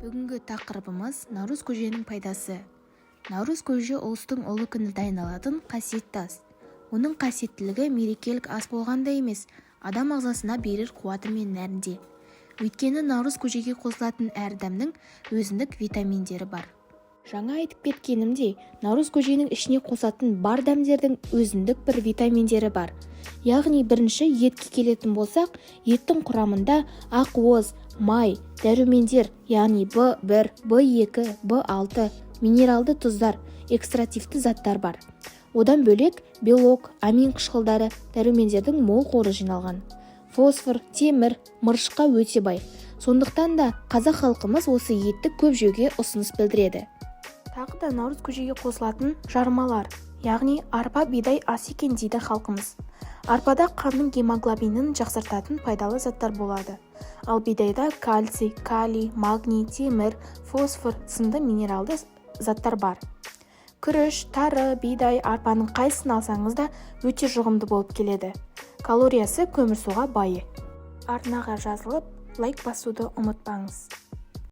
Бүгінгі тақырыбымыз наурыз көженің пайдасы. Наурыз көже ұлыстың ұлы күні дайындалатын қасиетті ас. Оның қасиеттілігі мерекелік ас болғанда емес, адам ағзасына берер қуаты мен нәрінде. Өйткені наурыз көжеге қосылатын әр дәмнің өзіндік витаминдері бар. Жаңа айтып кеткенімдей, наурыз көженің ішіне қосатын бар дәмдердің өзіндік бір витаминдері бар. Яғни бірінші етке келетін болсақ, еттің құрамында ақуыз, май, дәрумендер, яғни В1, В2, В6, минералды тұздар, экстративті заттар бар. Одан бөлек белок, амин қышқылдары, дәрумендердің мол қоры жиналған. Фосфор, темір, мырышқа өте бай. Сондықтан да қазақ халқымыз осы етті көп жеуге ұсыныс білдіреді. Тағы да наурыз көжеге қосылатын жармалар, яғни арпа бидай ас екен дейді халқымыз. Арпада қанның гемоглобинін жақсартатын пайдалы заттар болады. Ал бидайда кальций, калий, магний, темір, фосфор сынды минералды заттар бар. Күріш, тары, бидай, арпаның қайсысын алсаңыз да өте жұғымды болып келеді. Калориясы көмірсуға байы. Арнаға жазылып, лайк басуды ұмытпаңыз.